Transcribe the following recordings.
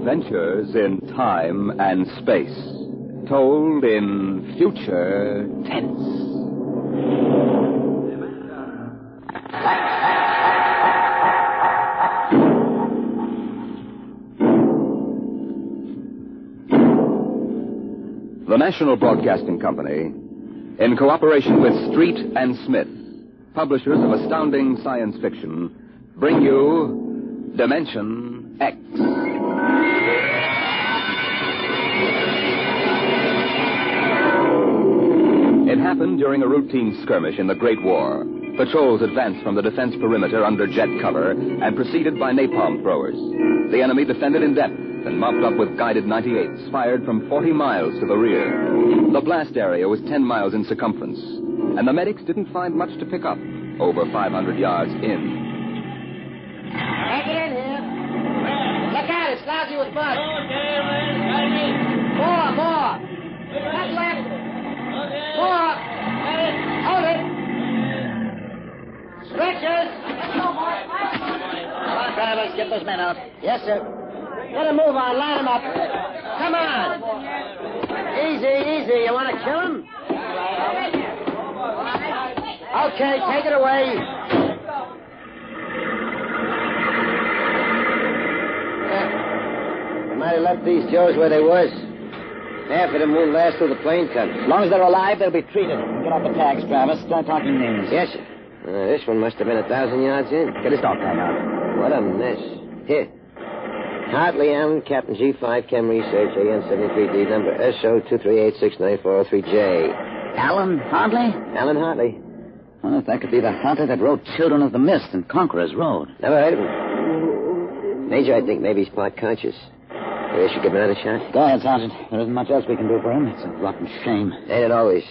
Adventures in time and space, told in future tense. The National Broadcasting Company, in cooperation with Street and Smith, publishers of astounding science fiction, bring you Dimension X. It happened during a routine skirmish in the Great War. Patrols advanced from the defense perimeter under jet cover and preceded by napalm throwers. The enemy defended in depth and mopped up with guided 98s fired from 40 miles to the rear. The blast area was 10 miles in circumference, and the medics didn't find much to pick up over 500 yards in. Take it in here. Look out, it's lousy with mud. Okay, man. More. That's left. More. Hold it. Stretchers. Let's go, boys. Come on, drivers, get those men out. Yes, sir. Get a move on, line them up. Come on. Easy. You want to kill him? Okay, take it away. They might have left these Joes where they was. Half of them won't last till the plane comes. As long as they're alive, they'll be treated. Get off the tags, Travis. Start talking names. Yes, sir. This one must have been 1,000 yards in. Get his dog tag out. What a mess. Here. Hartley Allen, Captain G5, Chem Research, AN-73D, number SO238694003J. Alan Hartley? Alan Hartley. Well, if that could be the Hartley that wrote Children of the Mist and Conqueror's Road. Never heard of him. Major, I think maybe he's part conscious. Maybe I should give him another shot. Go ahead, Sergeant. There isn't much else we can do for him. It's a rotten shame. Ain't it always?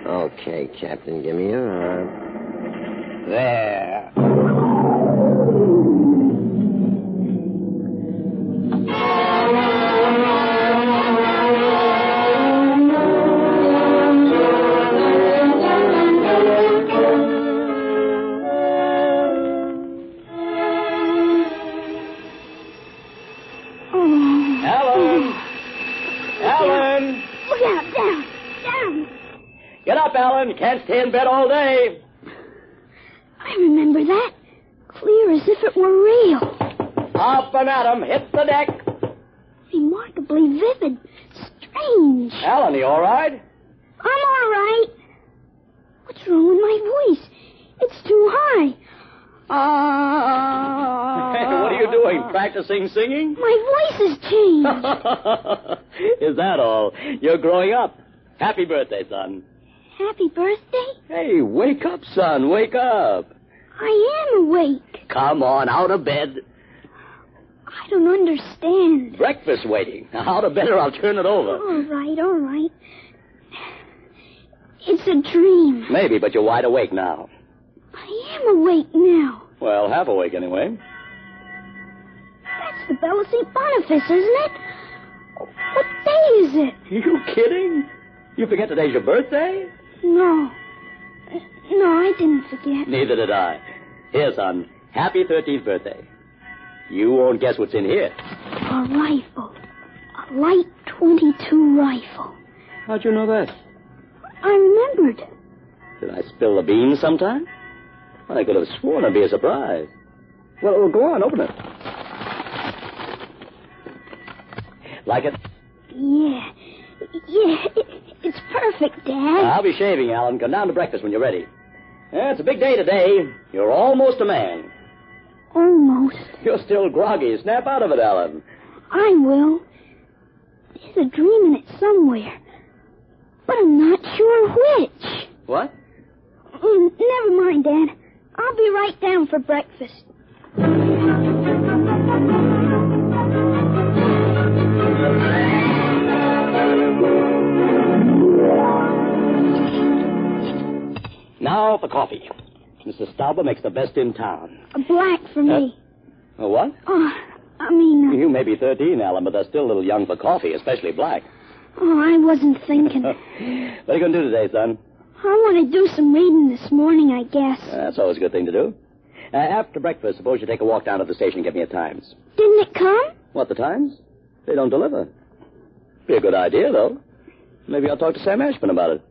Okay, Captain, give me your arm. There. Get up, Alan. You can't stay in bed all day. I remember that. Clear as if it were real. Up and at 'em. Hit the deck. Remarkably vivid. Strange. Alan, you all right? I'm all right. What's wrong with my voice? It's too high. What are you doing? Practicing singing? My voice has changed. Is that all? You're growing up. Happy birthday, son. Happy birthday? Hey, wake up, son. Wake up. I am awake. Come on, out of bed. I don't understand. Breakfast waiting. Now, out of bed or I'll turn it over. All right. It's a dream. Maybe, but you're wide awake now. I am awake now. Well, half awake anyway. That's the Bell of St. Boniface, isn't it? What day is it? You kidding? You forget today's your birthday? No, I didn't forget. Neither did I. Here, son, happy 13th birthday. You won't guess what's in here. A rifle. A light .22 rifle. How'd you know that? I remembered. Did I spill the beans sometime? I could have sworn it'd be a surprise. Well, go on, open it. Like it? Yeah, it's perfect, Dad. I'll be shaving, Alan. Come down to breakfast when you're ready. It's a big day today. You're almost a man. Almost. You're still groggy. Snap out of it, Alan. I will. There's a dream in it somewhere. But I'm not sure which. What? Never mind, Dad. I'll be right down for breakfast. Now for coffee. Mr. Stauber makes the best in town. A black for me. A what? You may be 13, Alan, but that's still a little young for coffee, especially black. Oh, I wasn't thinking. What are you going to do today, son? I want to do some reading this morning, I guess. That's always a good thing to do. After breakfast, suppose you take a walk down to the station and get me a Times. Didn't it come? What, the Times? They don't deliver. Be a good idea, though. Maybe I'll talk to Sam Ashman about it.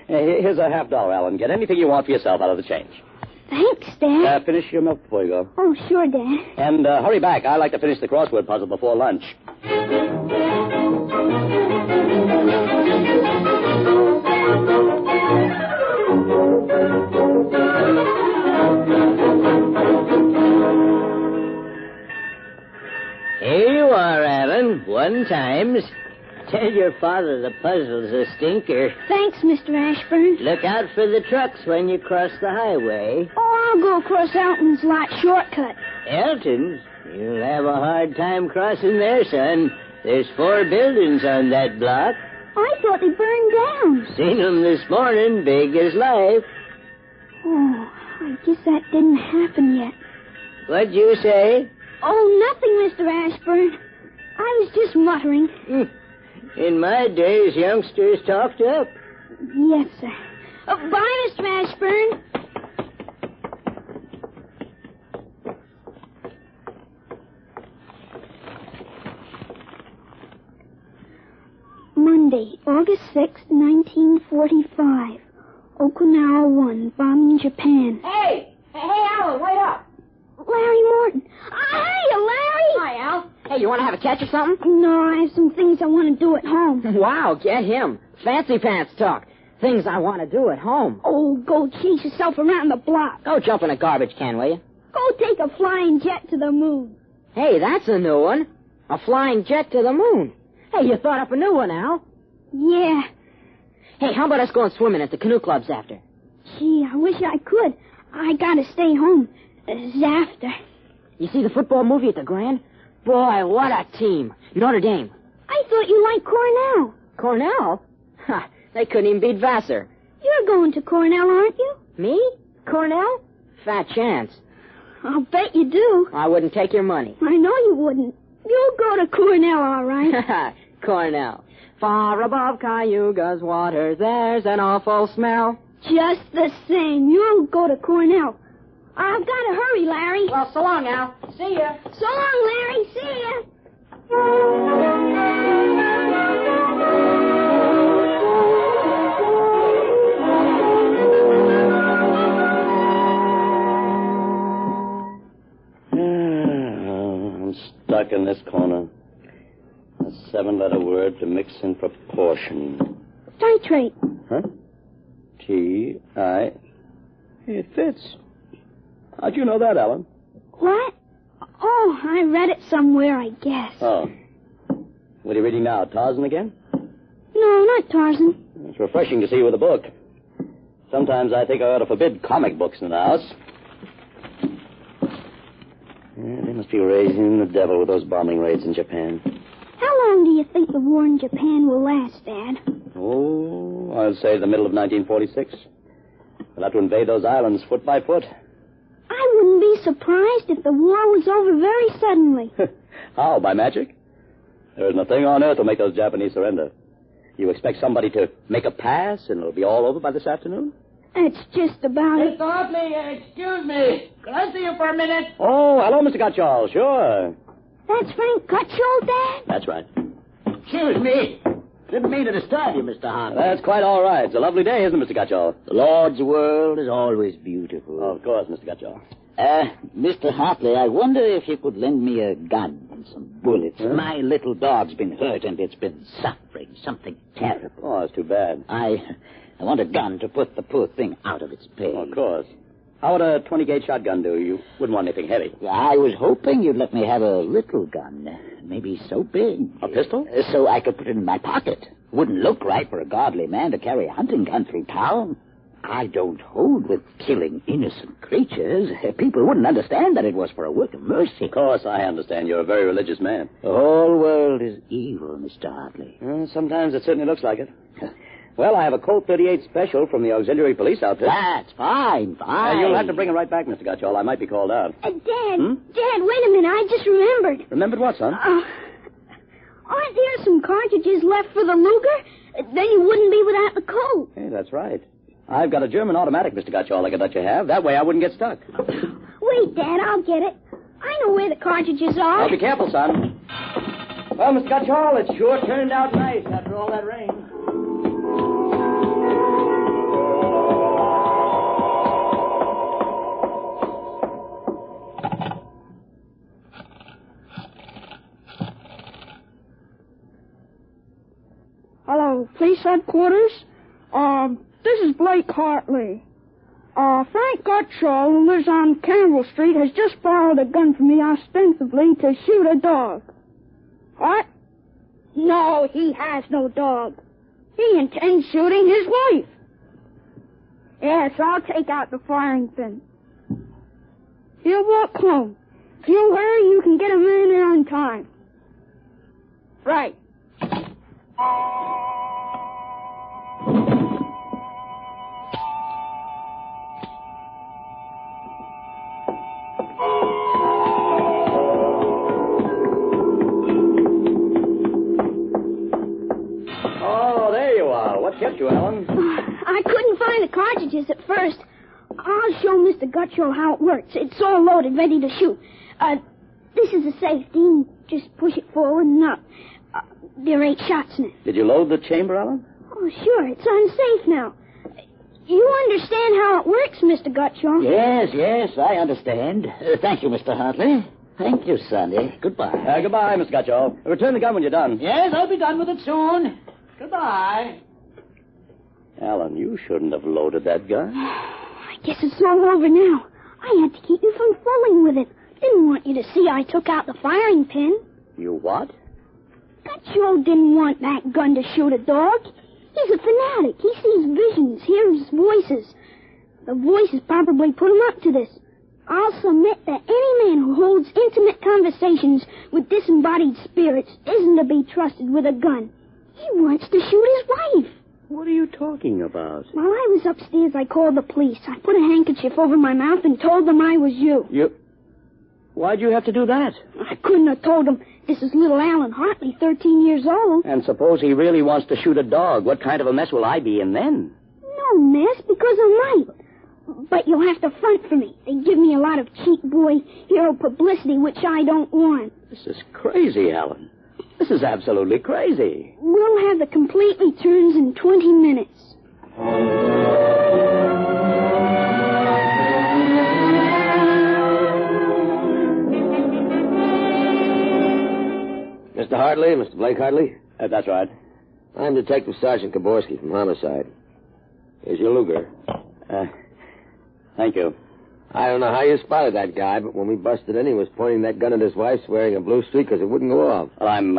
Here's a $50, Alan. Get anything you want for yourself out of the change. Thanks, Dad. Finish your milk before you go. Oh, sure, Dad. And hurry back. I like to finish the crossword puzzle before lunch. Here you are, Alan. 1 Times. Tell your father the puzzle's a stinker. Thanks, Mr. Ashburn. Look out for the trucks when you cross the highway. Oh, I'll go across Elton's lot shortcut. Elton's? You'll have a hard time crossing there, son. There's 4 buildings on that block. I thought they burned down. Seen them this morning, big as life. Oh, I guess that didn't happen yet. What'd you say? Oh, nothing, Mr. Ashburn. I was just muttering. In my days, youngsters talked up. Yes, sir. Bye, Mr. Ashburn. Monday, August 6th, 1945. Okinawa 1, bombing Japan. Hey, Alan, wait up. Larry Morton. Hiya, Larry. Hi, Al. Hey, you want to have a catch or something? No, I have some things I want to do at home. Wow, get him. Fancy pants talk. Things I want to do at home. Oh, go chase yourself around the block. Go jump in a garbage can, will you? Go take a flying jet to the moon. Hey, that's a new one. A flying jet to the moon. Hey, you thought up a new one, Al. Yeah. Hey, how about us going swimming at the canoe clubs after? Gee, I wish I could. I gotta stay home. After. You see the football movie at the Grand? Boy, what a team. Notre Dame. I thought you liked Cornell. Cornell? Ha, they couldn't even beat Vassar. You're going to Cornell, aren't you? Me? Cornell? Fat chance. I'll bet you do. I wouldn't take your money. I know you wouldn't. You'll go to Cornell, all right. Cornell. Far above Cayuga's waters, there's an awful smell. Just the same, you'll go to Cornell. I've got to hurry, Larry. Well, so long, Al. See ya. So long, Larry. See ya. I'm stuck in this corner. A 7-letter word to mix in proportion. Titrate. Huh? T-I... It fits. How'd you know that, Alan? What? Oh, I read it somewhere, I guess. Oh. What are you reading now, Tarzan again? No, not Tarzan. It's refreshing to see you with a book. Sometimes I think I ought to forbid comic books in the house. Yeah, they must be raising the devil with those bombing raids in Japan. How long do you think the war in Japan will last, Dad? Oh, I'll say the middle of 1946. We'll have to invade those islands foot by foot. I wouldn't be surprised if the war was over very suddenly. How, by magic? There isn't a thing on earth will make those Japanese surrender. You expect somebody to make a pass and it'll be all over by this afternoon? It's just about it. Mr. Hartley, excuse me. Can I see you for a minute? Oh, hello, Mr. Gottschall. Sure. That's Frank Gutschall, Dad? That's right. Excuse me. Didn't mean to disturb you, Mr. Hartley. That's quite all right. It's a lovely day, isn't it, Mr. Gottschall? The Lord's world is always beautiful. Of course, Mr. Gottschall. Mr. Hartley, I wonder if you could lend me a gun and some bullets. Huh? My little dog's been hurt and it's been suffering something terrible. Oh, that's too bad. I want a gun to put the poor thing out of its pain. Oh, of course. How would a 20-gauge shotgun do? You wouldn't want anything heavy. I was hoping you'd let me have a little gun, maybe so big. A pistol? So I could put it in my pocket. Wouldn't look right for a godly man to carry a hunting gun through town. I don't hold with killing innocent creatures. People wouldn't understand that it was for a work of mercy. Of course, I understand. You're a very religious man. The whole world is evil, Mr. Hartley. Sometimes it certainly looks like it. Well, I have a Colt 38 special from the auxiliary police outfit. That's fine. You'll have to bring it right back, Mr. Gottschall. I might be called out. Dad, wait a minute. I just remembered. Remembered what, son? Aren't there some cartridges left for the Luger? Then you wouldn't be without the Colt. Hey, that's right. I've got a German automatic, Mr. Gutchall, I could let you have. That way I wouldn't get stuck. Wait, Dad, I'll get it. I know where the cartridges are. Well, be careful, son. Well, Mr. Gutchall, it sure turned out nice after all that rain. Hello, police headquarters. This is Blake Hartley. Frank Gutchall, who lives on Campbell Street, has just borrowed a gun from me ostensibly to shoot a dog. What? No, he has no dog. He intends shooting his wife. Yes, I'll take out the firing pin. He'll walk home. If you hurry, you can get him in there on time. Right. Oh, there you are. What kept you, Alan? I couldn't find the cartridges at first. I'll show Mr. Gutchall how it works. It's all loaded, ready to shoot. This is a safety. Just push it forward and up. There are 8 shots in it. Did you load the chamber, Alan? Oh, sure. It's unsafe now. You understand how it works, Mr. Gutchall? Yes, I understand. Thank you, Mr. Hartley. Thank you, Sonny. Goodbye. Goodbye, Mr. Gutchall. Return the gun when you're done. Yes, I'll be done with it soon. Goodbye. Alan, you shouldn't have loaded that gun. I guess it's all over now. I had to keep you from fooling with it. Didn't want you to see I took out the firing pin. You what? Gutchall didn't want that gun to shoot a dog. He's a fanatic. He sees visions, hears voices. The voices probably put him up to this. I'll submit that any man who holds intimate conversations with disembodied spirits isn't to be trusted with a gun. He wants to shoot his wife. What are you talking about? While I was upstairs, I called the police. I put a handkerchief over my mouth and told them I was you. Why'd you have to do that? I couldn't have told them this is little Alan Hartley, 13 years old. And suppose he really wants to shoot a dog. What kind of a mess will I be in then? No mess, because I'm right. But you'll have to front for me. They give me a lot of cheap boy hero publicity, which I don't want. This is crazy, Alan. This is absolutely crazy. We'll have the complete returns in 20 minutes. Mr. Hartley, Mr. Blake Hartley? That's right. I'm Detective Sergeant Kaborski from Homicide. Here's your Luger. Thank you. I don't know how you spotted that guy, but when we busted in, he was pointing that gun at his wife, wearing a blue streak because it wouldn't go off. Well, I'm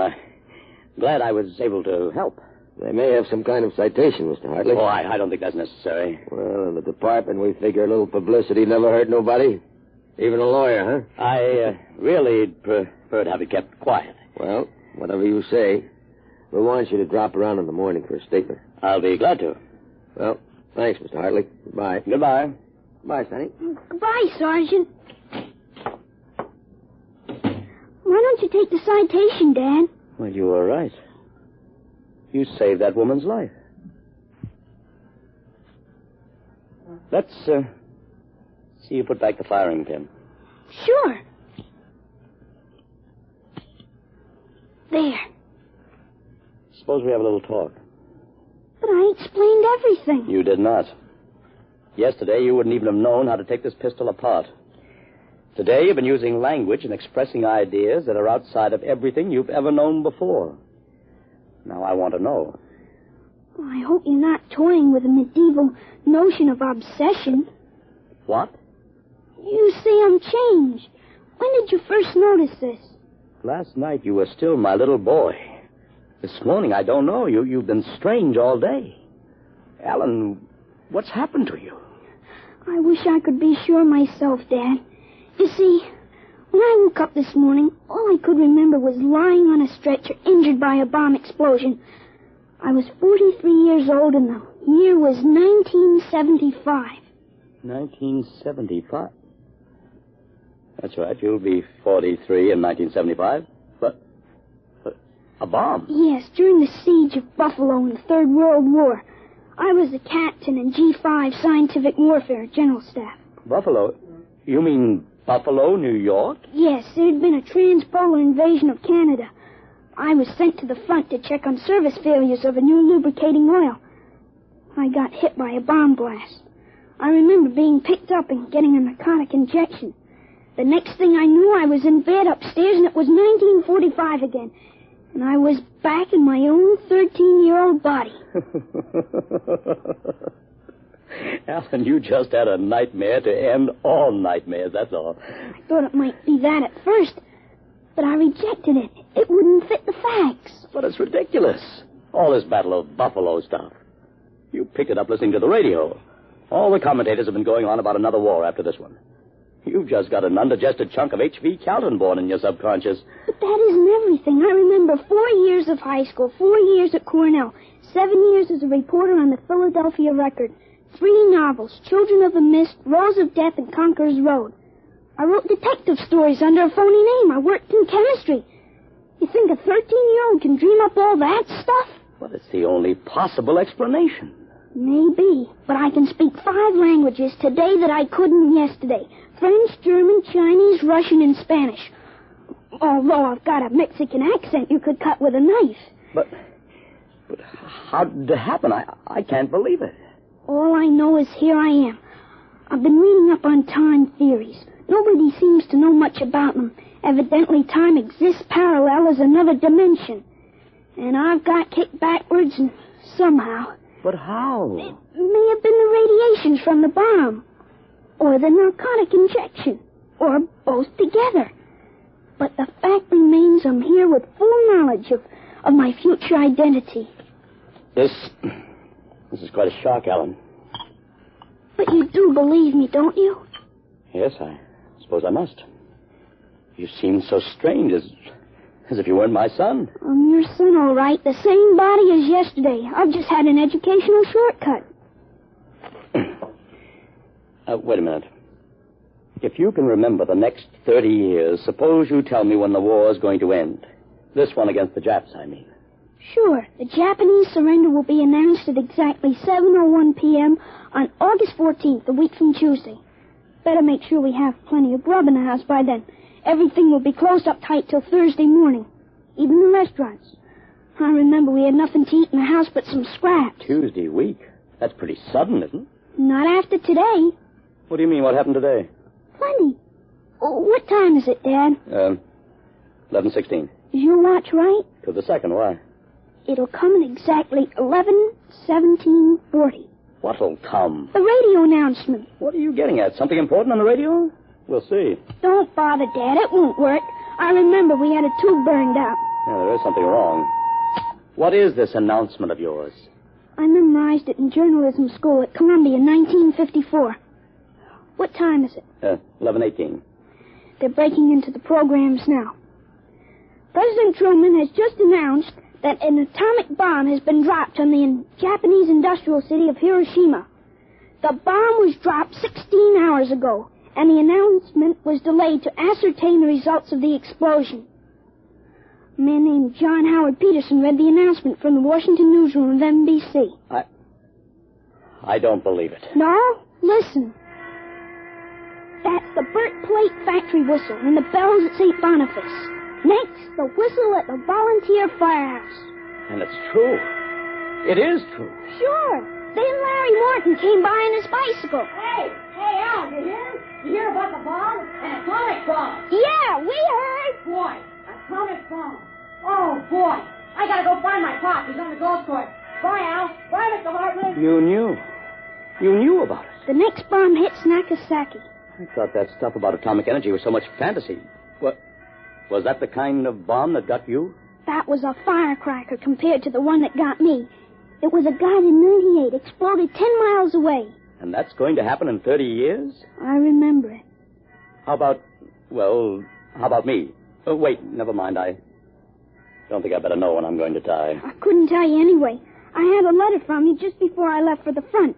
glad I was able to help. They may have some kind of citation, Mr. Hartley. Oh, I don't think that's necessary. Well, in the department, we figure a little publicity never hurt nobody. Even a lawyer, huh? I really prefer to have it kept quiet. Well, whatever you say. We want you to drop around in the morning for a statement. I'll be glad to. Well, thanks, Mr. Hartley. Goodbye. Goodbye. Goodbye, Sonny. Goodbye, Sergeant. Why don't you take the citation, Dad? Well, you were right. You saved that woman's life. Let's see you put back the firing pin. Sure. There. Suppose we have a little talk. But I explained everything. You did not. Yesterday, you wouldn't even have known how to take this pistol apart. Today, you've been using language and expressing ideas that are outside of everything you've ever known before. Now, I want to know. Well, I hope you're not toying with a medieval notion of obsession. What? You say I'm changed. When did you first notice this? Last night, you were still my little boy. This morning, I don't know. You've been strange all day. Alan, what's happened to you? I wish I could be sure myself, Dad. You see, when I woke up this morning, all I could remember was lying on a stretcher injured by a bomb explosion. I was 43 years old and the year was 1975. 1975? That's right. You'll be 43 in 1975. But a bomb? Yes, during the siege of Buffalo in the Third World War. I was the captain in G5 Scientific Warfare General Staff. Buffalo? You mean Buffalo, New York? Yes, there had been a transpolar invasion of Canada. I was sent to the front to check on service failures of a new lubricating oil. I got hit by a bomb blast. I remember being picked up and getting a narcotic injection. The next thing I knew, I was in bed upstairs, and it was 1945 again. And I was back in my own 13-year-old body. Alan, you just had a nightmare to end all nightmares, that's all. I thought it might be that at first, but I rejected it. It wouldn't fit the facts. But it's ridiculous. All this Battle of Buffalo stuff. You picked it up listening to the radio. All the commentators have been going on about another war after this one. You've just got an undigested chunk of H.V. Calton in your subconscious. But that isn't everything. I remember 4 years of high school, 4 years at Cornell, 7 years as a reporter on the Philadelphia Record, 3 novels, Children of the Mist, Rose of Death, and Conqueror's Road. I wrote detective stories under a phony name. I worked in chemistry. You think a 13-year-old can dream up all that stuff? Well, it's the only possible explanation. Maybe, but I can speak 5 languages today that I couldn't yesterday. French, German, Chinese, Russian, and Spanish. Although I've got a Mexican accent you could cut with a knife. But how did it happen? I can't believe it. All I know is here I am. I've been reading up on time theories. Nobody seems to know much about them. Evidently, time exists parallel as another dimension. And I've got kicked backwards and somehow... But how? It may have been the radiations from the bomb. Or the narcotic injection. Or both together. But the fact remains I'm here with full knowledge of my future identity. This is quite a shock, Alan. But you do believe me, don't you? Yes, I suppose I must. You seem so strange, as if you weren't my son. I'm your son, all right. The same body as yesterday. I've just had an educational shortcut. Wait a minute. If you can remember the next 30 years, suppose you tell me when the war is going to end. This one against the Japs, I mean. Sure. The Japanese surrender will be announced at exactly 7:01 p.m. on August 14th, a week from Tuesday. Better make sure we have plenty of grub in the house by then. Everything will be closed up tight till Thursday morning. Even the restaurants. I remember we had nothing to eat in the house but some scraps. Tuesday week? That's pretty sudden, isn't it? Not after today. What do you mean, what happened today? Plenty. Oh, what time is it, Dad? 11:16. Is your watch right? To the second, why? It'll come at exactly 11:17:40. What'll come? The radio announcement. What are you getting at? Something important on the radio? We'll see. Don't bother, Dad. It won't work. I remember we had a tube burned out. Yeah, there is something wrong. What is this announcement of yours? I memorized it in journalism school at Columbia in 1954. What time is it? 11:18. They're breaking into the programs now. President Truman has just announced that an atomic bomb has been dropped on the Japanese industrial city of Hiroshima. The bomb was dropped 16 hours ago, and the announcement was delayed to ascertain the results of the explosion. A man named John Howard Peterson read the announcement from the Washington newsroom of NBC. I don't believe it. No? Listen. That's the Burt Plate factory whistle and the bells at St. Boniface. Next, the whistle at the volunteer firehouse. And it's true. It is true. Sure. Then Larry Morton came by on his bicycle. Hey, Al, you hear? You hear about the bomb? An atomic bomb. Yeah, we heard. Boy, atomic bomb. Oh, boy. I gotta go find my pop. He's on the golf course. Bye, Al. Bye, Mr. Hartley. You knew. You knew about it. The next bomb hits Nagasaki. I thought that stuff about atomic energy was so much fantasy. What? Was that the kind of bomb that got you? That was a firecracker compared to the one that got me. It was a guided 98, exploded 10 miles away. And that's going to happen in 30 years? I remember it. How about me? Oh, wait, never mind. I don't think I better know when I'm going to die. I couldn't tell you anyway. I had a letter from you just before I left for the front.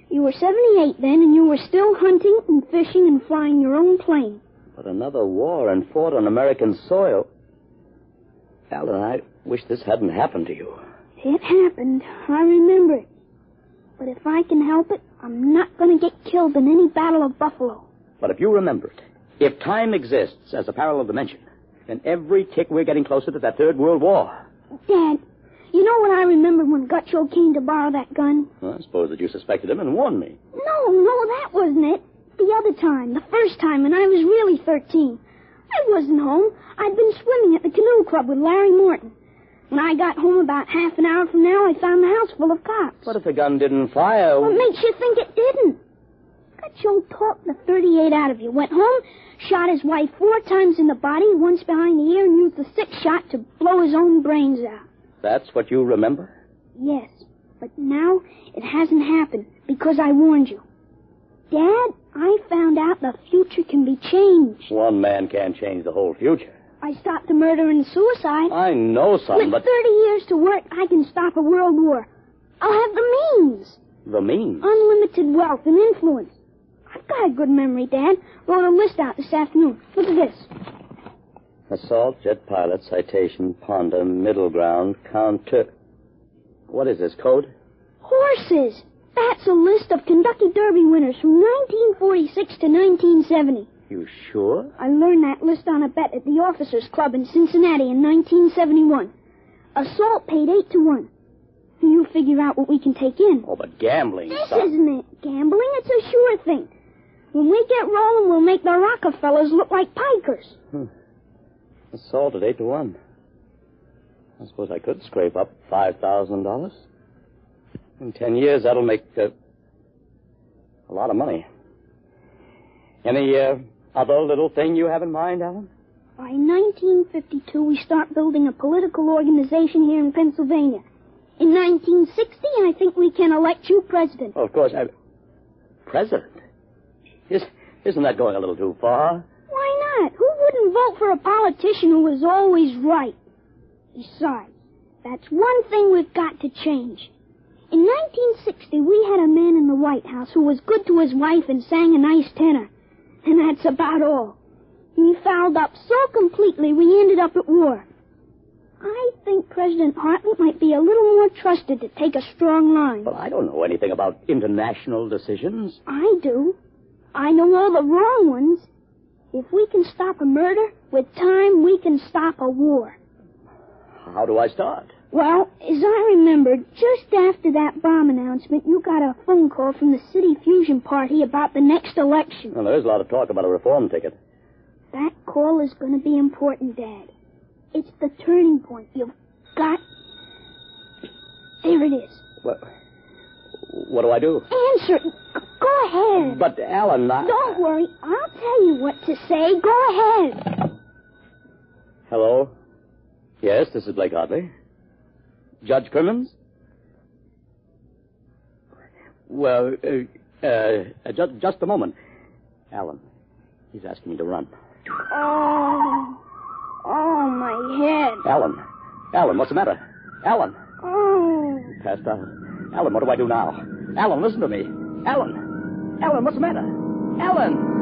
You were 78 then, and you were still hunting and fishing and flying your own plane. But another war and fought on American soil. Alan, I wish this hadn't happened to you. It happened. I remember it. But if I can help it, I'm not going to get killed in any battle of buffalo. But if you remember it, if time exists as a parallel dimension, then every tick we're getting closer to that Third World War. Dad, you know what I remember when Gutcho came to borrow that gun? Well, I suppose that you suspected him and warned me. No, that wasn't it. The other time, the first time, when I was really 13. I wasn't home. I'd been swimming at the canoe club with Larry Morton. When I got home about half an hour from now, I found the house full of cops. What if the gun didn't fire? What makes you think it didn't? Gutcho talked the 38 out of you, went home, shot his wife 4 times in the body, once behind the ear, and used the 6th shot to blow his own brains out. That's what you remember? Yes, but now it hasn't happened because I warned you. Dad, I found out the future can be changed. One man can't change the whole future. I stopped the murder and suicide. I know something, With but... 30 years to work, I can stop a world war. I'll have the means. The means? Unlimited wealth and influence. I've got a good memory, Dad. Wrote a list out this afternoon. Look at this. Assault, jet pilot, citation, ponder, middle ground, counter... What is this, code? Horses. That's a list of Kentucky Derby winners from 1946 to 1970. You sure? I learned that list on a bet at the Officers Club in Cincinnati in 1971. Assault paid 8 to 1. You figure out what we can take in. Oh, but gambling... This isn't it. Gambling, it's a sure thing. When we get rolling, we'll make the Rockefellers look like pikers. Assault at 8 to 1. I suppose I could scrape up $5,000. In 10 years, that'll make a lot of money. Any other little thing you have in mind, Alan? By 1952, we start building a political organization here in Pennsylvania. In 1960, I think we can elect you president. Oh, of course. President? Isn't that going a little too far? Why not? Who wouldn't vote for a politician who was always right? Besides, that's one thing we've got to change. In 1960, we had a man in the White House who was good to his wife and sang a nice tenor. And that's about all. He fouled up so completely we ended up at war. I think President Hartley might be a little more trusted to take a strong line. Well, I don't know anything about international decisions. I do. I know all the wrong ones. If we can stop a murder, with time we can stop a war. How do I start? Well, as I remember, just after that bomb announcement, you got a phone call from the City Fusion Party about the next election. Well, there is a lot of talk about a reform ticket. That call is going to be important, Dad. It's the turning point. You've got... There it is. What do I do? Answer. Go ahead. But, Alan, Don't worry. I'll tell you what to say. Go ahead. Hello? Yes, this is Blake Hartley. Judge Crimmins? Well, just a moment. Alan, he's asking me to run. Oh, my head. Alan, what's the matter? Alan. Oh. Passed out. Alan, what do I do now? Alan, listen to me. Alan, what's the matter? Alan!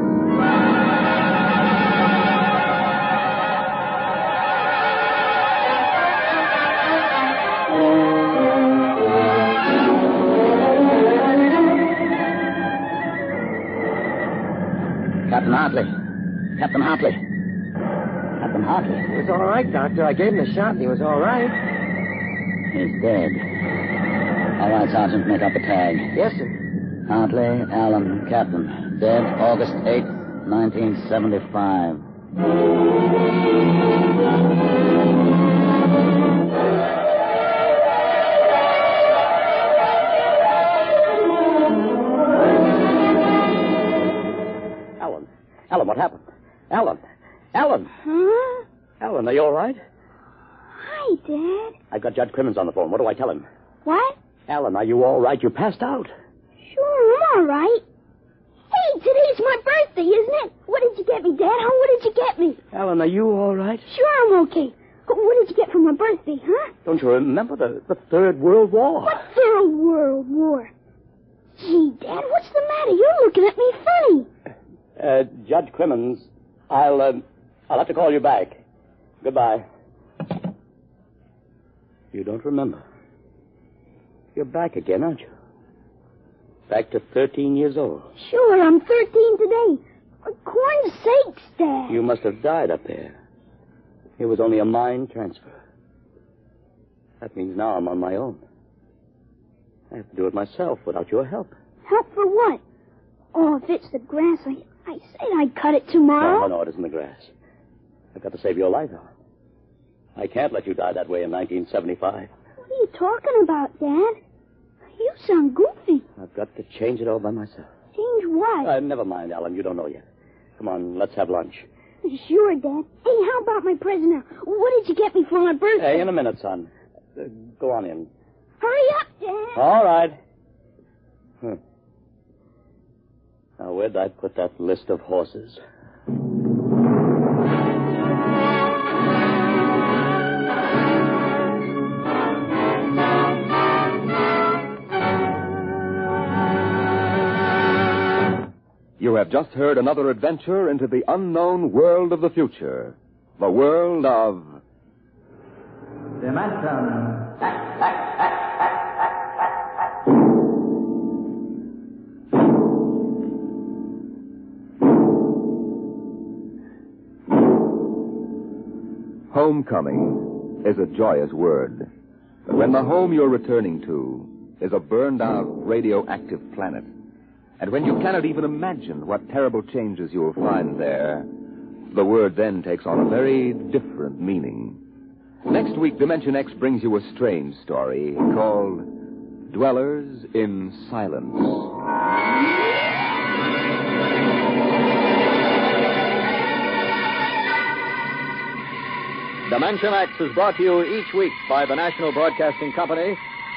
Captain Hartley. He was all right, Doctor. I gave him a shot and he was all right. He's dead. All right, Sergeant, make up a tag. Yes, sir. Hartley, Allen, Captain. Dead August 8, 1975. Alan, what happened? Alan! Huh? Alan, are you all right? Hi, Dad. I've got Judge Crimmins on the phone. What do I tell him? What? Alan, are you all right? You passed out. Sure, I'm all right. Hey, today's my birthday, isn't it? What did you get me, Dad? What did you get me? Alan, are you all right? Sure, I'm okay. What did you get for my birthday, huh? Don't you remember the Third World War? What Third World War? Gee, Dad, what's the matter? You're looking at me funny. Judge Crimmins, I'll have to call you back. Goodbye. You don't remember. You're back again, aren't you? Back to 13 years old. Sure, I'm 13 today. For corn's sakes, Dad. You must have died up there. It was only a mind transfer. That means now I'm on my own. I have to do it myself without your help. Help for what? Oh, if it's the grass, I said I'd cut it tomorrow. No, it isn't the grass. I've got to save your life, Alan. I can't let you die that way in 1975. What are you talking about, Dad? You sound goofy. I've got to change it all by myself. Change what? Never mind, Alan. You don't know yet. Come on, let's have lunch. Sure, Dad. Hey, how about my present now? What did you get me for my birthday? Hey, in a minute, son. Go on in. Hurry up, Dad. All right. Now, where'd I put that list of horses? You have just heard another adventure into the unknown world of the future. The world of... Dimension. Homecoming is a joyous word. But when the home you're returning to is a burned-out radioactive planet, and when you cannot even imagine what terrible changes you will find there, the word then takes on a very different meaning. Next week, Dimension X brings you a strange story called Dwellers in Silence. Dimension X is brought to you each week by the National Broadcasting Company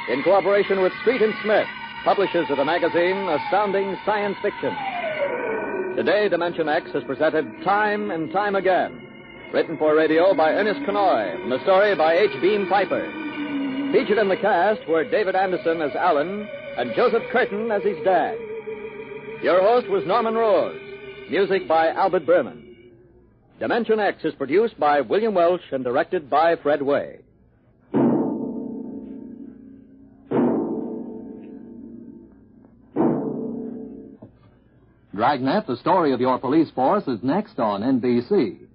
in cooperation with Street and Smith, publishers of the magazine Astounding Science Fiction. Today, Dimension X has presented Time and Time Again, written for radio by Ernest Kenoy, and the story by H. Beam Piper. Featured in the cast were David Anderson as Alan and Joseph Curtin as his dad. Your host was Norman Rose, music by Albert Berman. Dimension X is produced by William Welch and directed by Fred Way. Dragnet, the story of your police force, is next on NBC.